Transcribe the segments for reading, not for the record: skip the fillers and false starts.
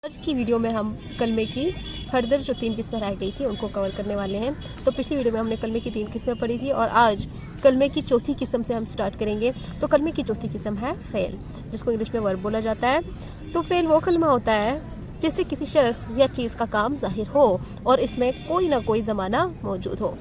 آج کی ویڈیو میں ہم کلمے کی فردر جو 3 قسمیں رہ گئی تھی ان کو کور کرنے والے ہیں۔ تو پچھلی ویڈیو میں ہم نے کلمے کی 3 قسمیں پڑھی تھی اور آج کلمے کی چوتھی قسم سے ہم سٹارٹ کریں گے۔ تو کلمے کی چوتھی قسم ہے فعل، جس کو انگلش میں ورب بولا جاتا ہے۔ تو فعل وہ کلمہ ہوتا ہے جس سے کسی شخص یا چیز کا کام ظاہر ہو اور اس میں کوئی نہ کوئی زمانہ موجود ہو۔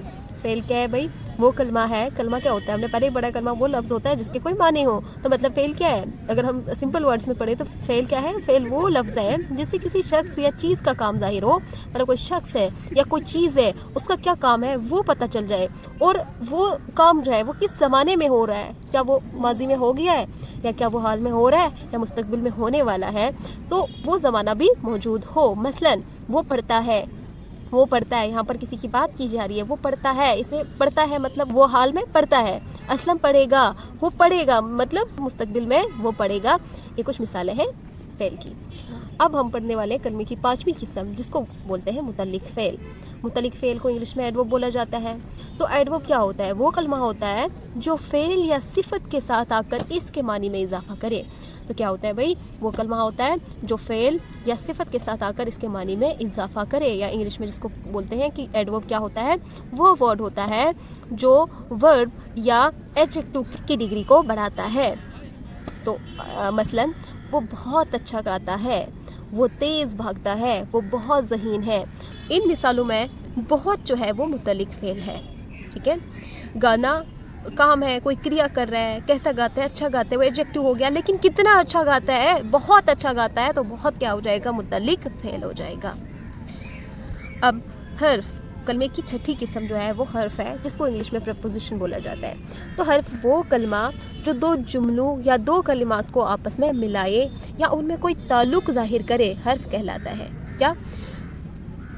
فعل کیا ہے بھائی؟ وہ کلمہ ہے۔ کلمہ کیا ہوتا ہے؟ ہم نے پہلے بڑا کلمہ وہ لفظ ہوتا ہے جس کے کوئی معنی ہو۔ تو مطلب فعل کیا ہے؟ اگر ہم سمپل ورڈز میں پڑھیں تو فعل کیا ہے؟ فعل وہ لفظ ہے جس سے کسی شخص یا چیز کا کام ظاہر ہو، مطلب کوئی شخص ہے یا کوئی چیز ہے، اس کا کیا کام ہے وہ پتہ چل جائے، اور وہ کام جو ہے وہ کس زمانے میں ہو رہا ہے، کیا وہ ماضی میں ہو گیا ہے یا کیا وہ حال میں ہو رہا ہے یا مستقبل میں ہونے والا ہے، تو وہ زمانہ بھی موجود ہو۔ مثلاً وہ پڑھتا ہے، وہ پڑھتا ہے، یہاں پر کسی کی بات کی جا رہی ہے، وہ پڑھتا ہے، اس میں پڑھتا ہے مطلب وہ حال میں پڑھتا ہے۔ اسلم پڑھے گا، وہ پڑھے گا مطلب مستقبل میں وہ پڑھے گا۔ یہ کچھ مثالیں ہیں فعل کی۔ اب ہم پڑھنے والے ہیں کلمے کی 5ویں قسم، جس کو بولتے ہیں متعلق فعل۔ متعلق فعل کو انگلش میں ایڈورب بولا جاتا ہے۔ تو ایڈورب کیا ہوتا ہے؟ وہ کلمہ ہوتا ہے جو فعل یا صفت کے ساتھ آ کر اس کے معنی میں اضافہ کرے۔ تو کیا ہوتا ہے بھائی؟ وہ کلمہ ہوتا ہے جو فعل یا صفت کے ساتھ آ کر اس کے معنی میں اضافہ کرے، یا انگلش میں جس کو بولتے ہیں کہ ایڈورب کیا ہوتا ہے؟ وہ ورڈ ہوتا ہے جو ورب یا ایڈجیکٹو کی ڈگری کو بڑھاتا ہے۔ تو مثلاً وہ بہت اچھا گاتا ہے، وہ تیز بھاگتا ہے، وہ بہت ذہین ہے۔ ان مثالوں میں بہت جو ہے وہ متعلق فعل ہے، ٹھیک ہے۔ گانا کام ہے، کوئی کریا کر رہا ہے، کیسا گاتا ہے؟ اچھا گاتا ہے، وہ ایڈجیکٹو ہو گیا۔ لیکن کتنا اچھا گاتا ہے؟ بہت اچھا گاتا ہے، تو بہت کیا ہو جائے گا؟ متعلق فعل ہو جائے گا۔ اب حرف، کلمے کی 6ٹھی قسم جو ہے وہ حرف ہے، جس کو انگلش میں پریپوزیشن بولا جاتا ہے۔ تو حرف وہ کلمہ جو 2 جملوں یا 2 کلمات کو آپس میں ملائے یا ان میں کوئی تعلق ظاہر کرے، حرف کہلاتا ہے۔ کیا؟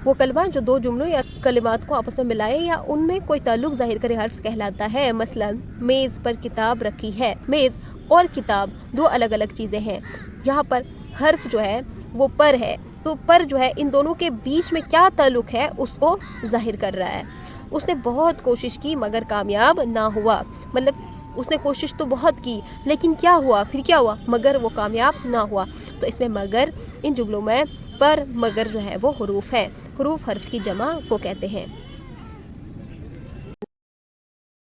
وہ کلمہ جو 2 جملوں یا کلمات کو آپس میں ملائے یا ان میں کوئی تعلق ظاہر کرے، حرف کہلاتا ہے۔ مثلاً میز پر کتاب رکھی ہے۔ میز اور کتاب 2 الگ الگ چیزیں ہیں۔ یہاں پر حرف جو ہے وہ پر ہے، تو پر جو ہے ان دونوں کے بیچ میں کیا تعلق ہے اس کو ظاہر کر رہا ہے۔ اس نے بہت کوشش کی مگر کامیاب نہ ہوا، مطلب اس نے کوشش تو بہت کی لیکن کیا ہوا؟ پھر کیا ہوا؟ مگر وہ کامیاب نہ ہوا۔ تو اس میں مگر، ان جملوں میں پر مگر جو ہے وہ حروف ہے۔ حروف حرف کی جمع کو کہتے ہیں۔